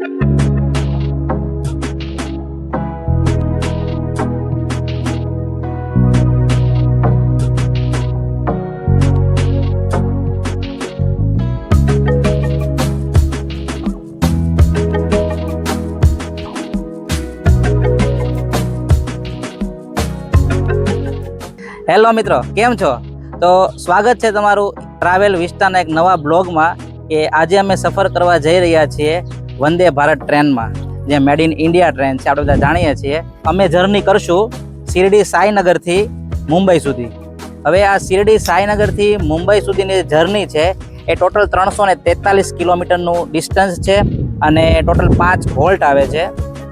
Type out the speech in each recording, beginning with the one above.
Hello મિત્રો, કેમ છો? તો સ્વાગત છે તમારું ટ્રાવેલ વિસ્ટાના એક નવા બ્લોગમાં કે આજે અમે સફર કરવા જઈ રહ્યા છીએ વંદે ભારત ટ્રેનમાં, જે મેડ ઇન ઇન્ડિયા ટ્રેન છે. આપણે બધા જાણીએ છીએ. અમે જર્ની કરશું શિરડી સાઈનગરથી મુંબઈ સુધી. હવે આ શિરડી સાઈનગરથી મુંબઈ સુધીની જર્ની છે એ ટોટલ 343 કિલોમીટરનું ડિસ્ટન્સ છે અને ટોટલ 5 હોલ્ટ આવે છે.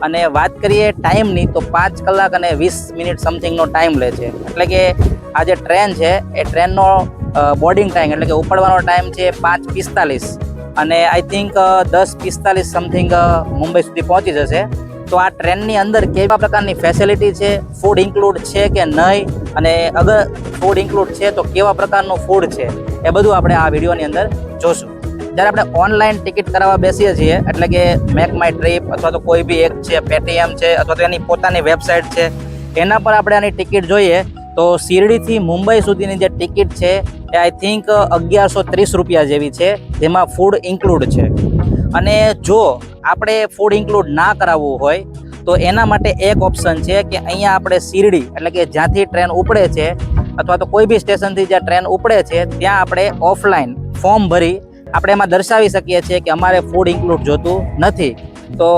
અને વાત કરીએ ટાઈમની તો 5 કલાક અને 20 મિનિટ સમથિંગનો ટાઈમ લે છે. એટલે કે આ જે ટ્રેન છે એ ટ્રેનનો બોર્ડિંગ ટાઈમ એટલે કે ઉપડવાનો ટાઈમ છે 5:45 અને આઈ થિંક 10:45 સમથિંગ મુંબઈ સુધી પહોંચી જશે. તો આ ટ્રેનની અંદર કેવા પ્રકારની ફેસિલિટી છે, ફૂડ ઇન્ક્લુડ છે કે નહીં, અને અગર ફૂડ ઇન્ક્લુડ છે તો કેવા પ્રકારનું ફૂડ છે, એ બધું આપણે આ વિડીયોની અંદર જોશું. જ્યારે આપણે ઓનલાઈન ટિકિટ કરાવવા બેસીએ છીએ એટલે કે મેક માય ટ્રીપ અથવા તો કોઈ બી એક છે, પેટીએમ છે અથવા તો એની પોતાની વેબસાઇટ છે, એના પર આપણે આની ટિકિટ જોઈએ તો શિરડીથી મુંબઈ સુધીની જે ટિકિટ છે એ આઈ થિંક 1130 રૂપિયા જેવી છે, જેમાં ફૂડ ઇન્ક્લુડ છે. અને જો આપણે ફૂડ ઇન્ક્લુડ ના કરાવવું હોય તો એના માટે એક ઓપ્શન છે કે અહીંયા આપણે શિરડી એટલે કે જ્યાંથી ટ્રેન ઉપડે છે અથવા તો કોઈ બી સ્ટેશનથી જ્યાં ટ્રેન ઉપડે છે ત્યાં આપણે ઓફલાઈન ફોર્મ ભરી આપણે એમાં દર્શાવી શકીએ છીએ કે અમારે ફૂડ ઇન્ક્લુડ જોતું નથી. તો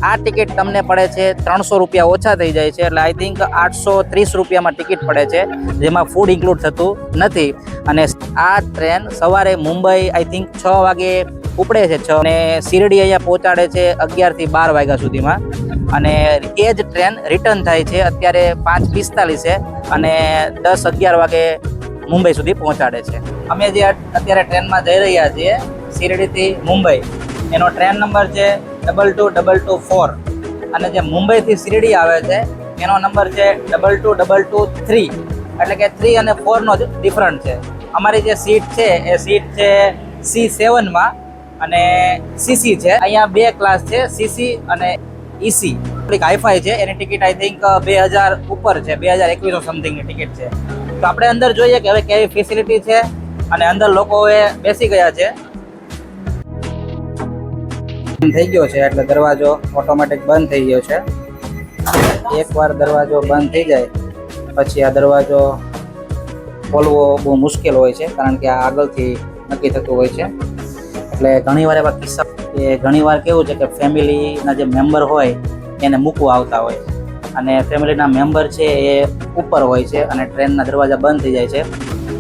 આ ટિકિટ તમને પડે છે 300 રૂપિયા ઓછા થઈ જાય છે, એટલે આઈ થિંક 830 રૂપિયામાં ટિકિટ પડે છે, જેમાં ફૂડ ઇન્ક્લુડ થતું નથી. અને આ ટ્રેન સવારે મુંબઈ આઈ થિંક 6 વાગે ઉપડે છે 6 અને શિરડી અહીંયા પહોંચાડે છે 11 થી 12 વાગ્યા સુધીમાં. અને એ જ ટ્રેન રિટર્ન થાય છે અત્યારે 5:45 અને 10-11 વાગે મુંબઈ સુધી પહોંચાડે છે. અમે જે અત્યારે ટ્રેનમાં જઈ રહ્યા છીએ શિરડીથી મુંબઈ, એનો ટ્રેન નંબર છે 22224 અને જે મુંબઈથી શિરડી આવે છે એનો નંબર છે 22223, એટલે કે 3 અને 4નો જ ડિફરન્ટ છે. અમારી જે સીટ છે એ સીટ છે C7માં અને CC છે. અહીંયા 2 ક્લાસ છે, CC અને EC. થોડીક હાઈફાઈ છે, એની ટિકિટ આઈ થિંક 2000 ઉપર છે, 2021 સમથિંગની ટિકિટ છે. તો આપણે અંદર જોઈએ કે હવે કેવી ફેસિલિટી છે અને અંદર લોકો એ બેસી ગયા છે. થઈ ગયો છે એટલે દરવાજો ઓટોમેટિક બંધ થઈ ગયો છે. એકવાર દરવાજો બંધ થઈ જાય પછી આ દરવાજો ખોલવો બહુ મુશ્કેલ હોય છે, કારણ કે આ આગળથી નક્કી થતું હોય છે. એટલે ઘણીવાર એવા કિસ્સા કે ઘણીવાર કેવું છે કે ફેમિલીના જે મેમ્બર હોય એને મૂકવા આવતા હોય અને ફેમિલીના મેમ્બર છે એ ઉપર હોય છે અને ટ્રેનના દરવાજા બંધ થઈ જાય છે.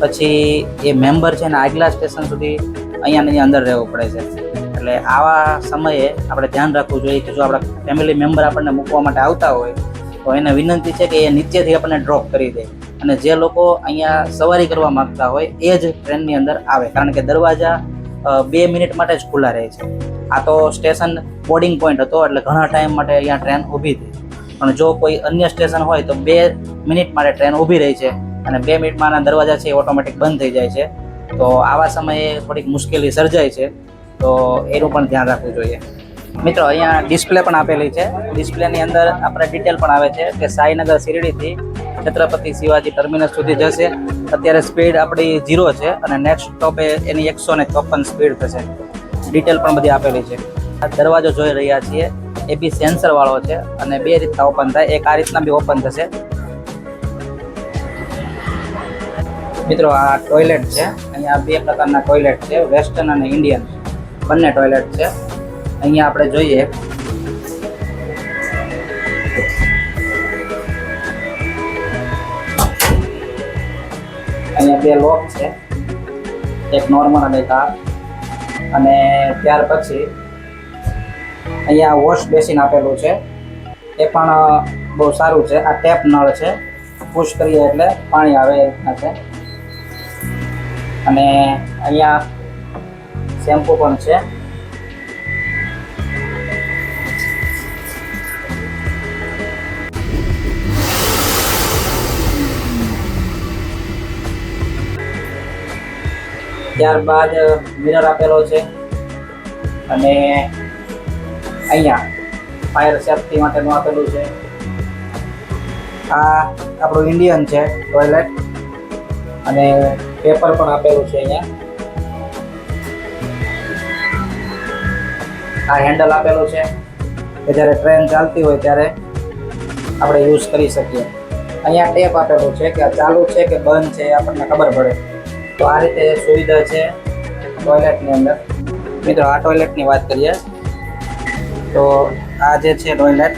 પછી એ મેમ્બર છે ને આગલા સ્ટેશન સુધી અહીંયા અંદર રહેવું પડે છે. એટલે આવા સમયે આપણે ધ્યાન રાખવું જોઈએ કે જો આપણા ફેમિલી મેમ્બર આપણને મૂકવા માટે આવતા હોય તો એને વિનંતી છે કે એ નીચેથી આપણને ડ્રોપ કરી દે, અને જે લોકો અહીંયા સવારી કરવા માગતા હોય એ જ ટ્રેનની અંદર આવે, કારણ કે દરવાજા 2 મિનિટ માટે જ ખુલ્લા રહે છે. આ તો સ્ટેશન બોર્ડિંગ પોઈન્ટ હતો એટલે ઘણા ટાઈમ માટે અહીંયા ટ્રેન ઊભી હતી, પણ જો કોઈ અન્ય સ્ટેશન હોય તો 2 મિનિટ માટે ટ્રેન ઊભી રહી છે અને 2 મિનિટમાં આના દરવાજા છે એ ઓટોમેટિક બંધ થઈ જાય છે. તો આવા સમયે થોડીક મુશ્કેલી સર્જાય છે, તો એનું પણ ધ્યાન રાખવું જોઈએ. મિત્રો, અહીંયા ડિસ્પ્લે પણ આપેલી છે. ડિસ્પ્લેની અંદર આપણે ડિટેલ પણ આવે છે કે સાઈનગર શિરડીથી છત્રપતિ શિવાજી ટર્મિનસ સુધી જશે. અત્યારે સ્પીડ આપણી 0 છે અને નેક્સ્ટ સ્ટોપે એની 154 સ્પીડ થશે. ડિટેલ પણ બધી આપેલી છે. આ દરવાજો જોઈ રહ્યા છીએ એ બી સેન્સર વાળો છે અને 2 રીતના ઓપન થાય, એક આ રીતના બી ઓપન થશે. મિત્રો, આ ટોયલેટ છે. અહીંયા 2 પ્રકારના ટોયલેટ છે, વેસ્ટર્ન અને ઇન્ડિયન બંને ટોયલેટ છે. અહીંયા આપણે જોઈએ અહીંયા 2 લોક છે, એક નોર્મલ અને એક આ. અને ત્યાર પછી અહીંયા વોશ બેસિન આપેલું છે, એ પણ બહુ સારું છે. આ ટેપ નળ છે, પુશ કરીએ એટલે પાણી આવે એ રીતના છે. અને અહીંયા શેમ્પુ પણ છે. ત્યારબાદ મિરર આપેલો છે અને અહીંયા ફાયર સેફટી માટેનું આપેલું છે. આ આપણું ઇન્ડિયન છે ટોયલેટ અને પેપર પણ આપેલું છે. અહીંયા આ હેન્ડલ આપેલું છે કે જ્યારે ટ્રેન ચાલતી હોય ત્યારે આપણે યુઝ કરી શકીએ. અહીંયા ટેપ આપેલું છે કે આ ચાલુ છે કે બંધ છે એ આપણને ખબર પડે. તો આ રીતે સુવિધા છે ટોયલેટની અંદર. મિત્રો આ ટોયલેટની વાત કરીએ તો આ જે છે ટોયલેટ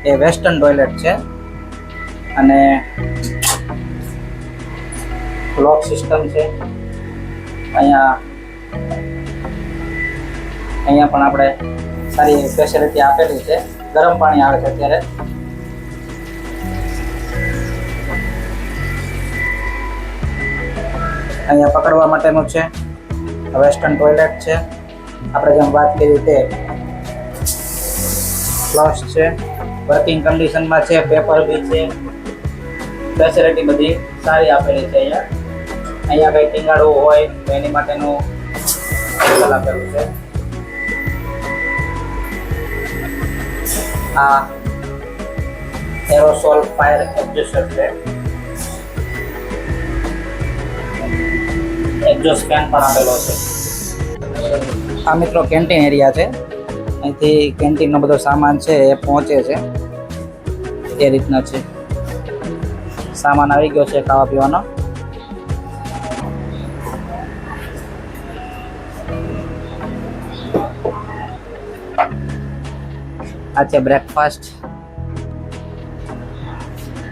એ વેસ્ટર્ન ટોયલેટ છે અને લોક સિસ્ટમ છે. અહીંયા પણ આપણે સારી ફેસિલિટી આપેલી છે. ગરમ પાણી આવે છે અત્યારે. અહીંયા પકડવા માટેનું છે, વેસ્ટર્ન ટોયલેટ છે. આપણે જેમ વાત કરી તે ફ્લશ છે, વર્કિંગ કન્ડિશનમાં છે, પેપર બી છે. ફેસિલિટી બધી સારી આપેલી છે. અહીંયા કંઈ ટીંગાડવું હોય તો એની માટેનું ટેબલ આપેલું છે. આ એરોસોલ ફાયર એક્ઝોસ્ટર છે. એક્ઝોસ્ટ ફેન પણ આપેલો છે. આ મિત્રો કેન્ટીન એરિયા છે. અહીંથી કેન્ટીનનો બધો સામાન છે એ પહોંચે છે. એ રીતના છે. સામાન આવી ગયો છે ખાવા પીવાનો. આ છે બ્રેકફાસ્ટ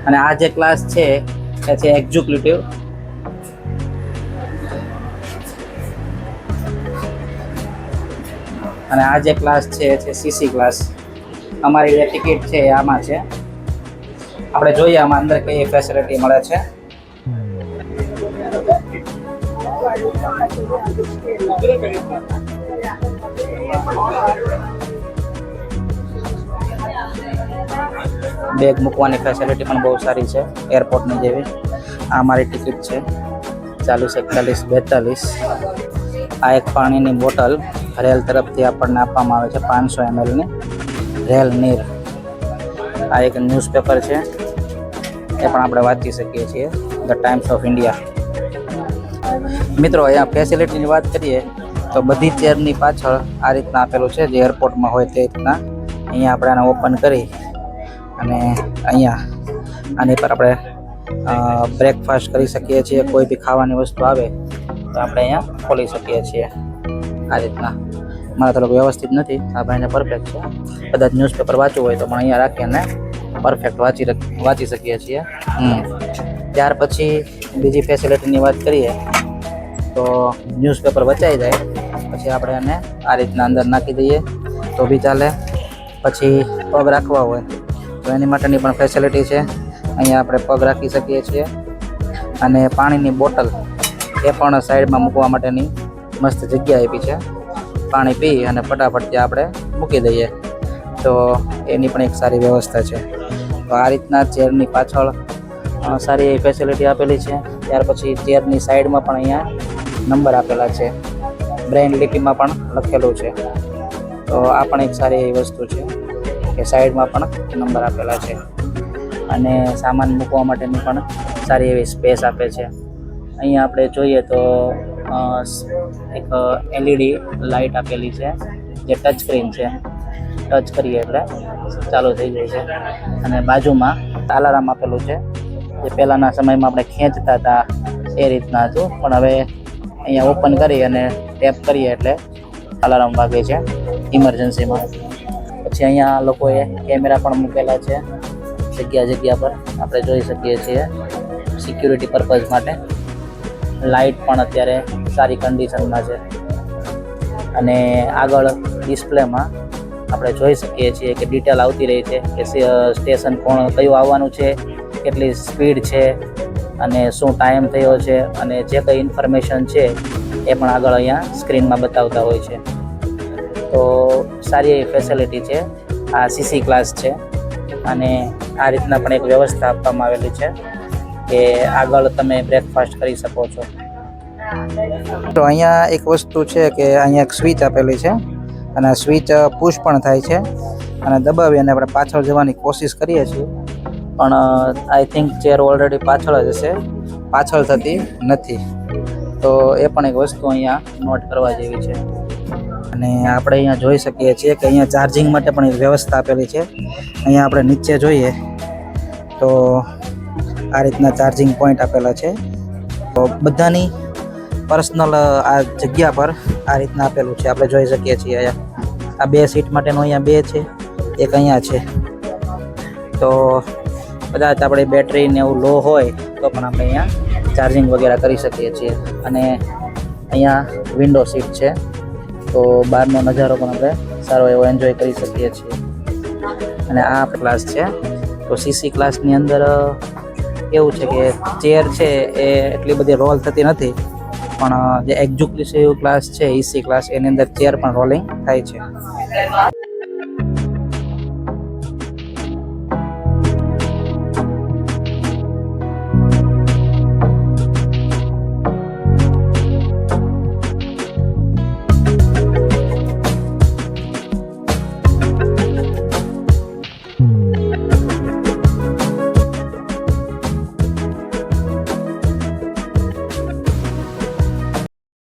અને આ જે ક્લાસ છે એ છે એક્ઝિક્યુટિવ. અને આ જે ક્લાસ છે એ છે સીસી ક્લાસ. અમારી જે ટિકિટ છે એ આમાં છે. આપણે જોઈએ આમાં અંદર કઈ ફેસિલિટી મળે છે. બેગ મૂકવાની ફેસિલિટી પણ બહુ સારી છે એરપોર્ટની જેવી. આ મારી ટિકિટ છે 404142. આ એક પાણીની બોટલ રેલ તરફથી આપણને આપવામાં આવે છે 500 ml ની રેલ નીર. આ એક ન્યૂઝપેપર છે એ પણ આપણે વાંચી શકીએ છીએ, ધ ટાઈમ્સ ઓફ ઇન્ડિયા. મિત્રો અહીંયા ફેસિલિટીની વાત કરીએ તો બધી ચેરની પાછળ આ રીતના આપેલું છે જે એરપોર્ટમાં હોય તે રીતના. અહીંયા આપણે આને ઓપન કરી અને અહીંયા આની પર આપણે બ્રેકફાસ્ટ કરી શકીએ છીએ. કોઈ બી ખાવાની વસ્તુ આવે તો આપણે અહીંયા ખોલી શકીએ છીએ આ રીતના. મારા થોડુંક વ્યવસ્થિત નથી, આ ભાઈને પરફેક્ટ છે. કદાચ ન્યૂઝપેપર વાંચવું હોય તો પણ અહીંયા રાખીને પરફેક્ટ વાંચી શકીએ છીએ. ત્યાર પછી બીજી ફેસિલિટીની વાત કરીએ તો ન્યૂઝપેપર વચાઈ જાય પછી આપણે એને આ રીતના અંદર નાખી દઈએ તો બી ચાલે. પછી પગ રાખવા હોય તો એની માટેની પણ ફેસિલિટી છે. અહીંયા આપણે પગ રાખી શકીએ છીએ. અને પાણીની બોટલ એ પણ સાઈડમાં મૂકવા માટેની મસ્ત જગ્યા આપી છે. પાણી પી અને ફટાફટ ત્યાં આપણે મૂકી દઈએ તો એની પણ એક સારી વ્યવસ્થા છે. તો આ રીતના ચેરની પાછળ સારી એવી ફેસિલિટી આપેલી છે. ત્યાર પછી ચેરની સાઈડમાં પણ અહીંયા નંબર આપેલા છે, બ્રેઇન લિપિમાં પણ લખેલું છે. તો આ પણ એક સારી એવી વસ્તુ છે કે સાઈડમાં પણ નંબર આપેલા છે. અને સામાન મૂકવા માટેની પણ સારી એવી સ્પેસ આપે છે. અહીંયા આપણે જોઈએ તો એક LED લાઇટ આપેલી છે જે ટચ સ્ક્રીન છે. ટચ કરીએ એટલે ચાલુ થઈ જાય છે. અને બાજુમાં અલાર્મ આપેલું છે જે પહેલાંના સમયમાં આપણે ખેંચતા હતા એ રીતના હતું, પણ હવે અહીંયા ઓપન કરી અને ટેપ કરીએ એટલે અલાર્મ વાગે છે ઇમરજન્સીમાં. પછી અહીંયા લોકોએ કેમેરા પણ મૂકેલા છે જગ્યા પર, આપણે જોઈ શકીએ છીએ સિક્યુરિટી પર્પઝ માટે. લાઇટ પણ અત્યારે સારી કન્ડિશનમાં છે. અને આગળ ડિસ્પ્લેમાં આપણે જોઈ શકીએ છીએ કે ડિટેલ આવતી રહી છે કે સ્ટેશન કયું આવવાનું છે, કેટલી સ્પીડ છે અને શું ટાઈમ થયો છે, અને જે કંઈ ઇન્ફોર્મેશન છે એ પણ આગળ અહીંયા સ્ક્રીનમાં બતાવતા હોય છે. તો સારી એવી ફેસિલિટી છે. આ સીસી ક્લાસ છે અને આ રીતના પણ એક વ્યવસ્થા આપવામાં આવેલી છે કે આગળ તમે બ્રેકફાસ્ટ કરી શકો છો. તો અહીંયા એક વસ્તુ છે કે અહીંયા એક સ્વિચ આપેલી છે અને સ્વિચ પુશ પણ થાય છે અને દબાવી અને આપણે પાછળ જવાની કોશિશ કરીએ છીએ પણ આઈ થિંક ચેર ઓલરેડી પાછળ જ હશે, પાછળ થતી નથી. તો એ પણ એક વસ્તુ અહીંયા નોટ કરવા જેવી છે. અને આપણે અહીંયા જોઈ શકીએ છીએ કે અહીંયા ચાર્જિંગ માટે પણ એક વ્યવસ્થા આપેલી છે. અહીંયા આપણે નીચે જોઈએ તો આ રીતના ચાર્જિંગ પોઈન્ટ આપેલા છે. તો બધાની પર્સનલ આ જગ્યા પર આ રીતના આપેલું છે, આપણે જોઈ શકીએ છીએ. અહીંયા આ 2 સીટ માટેનો અહીંયા 2 છે, એક અહીંયા છે. તો કદાચ આપણે બેટરી ને એવું લો હોય તો પણ આપણે અહીંયા ચાર્જિંગ વગેરે કરી શકીએ છીએ. અને અહીંયા વિન્ડો સીટ છે, તો બહારનો નજારો પણ આપણે સારો એવો એન્જોય કરી શકીએ છીએ. અને આ ક્લાસ છે, તો સીસી ક્લાસની અંદર એવું છે કે ચેર છે એ એટલી બધી રોલ થતી નથી, પણ જે એક્ઝિક્યુટિવ ક્લાસ છે ઈસી ક્લાસ એની અંદર ચેર પણ રોલિંગ થાય છે.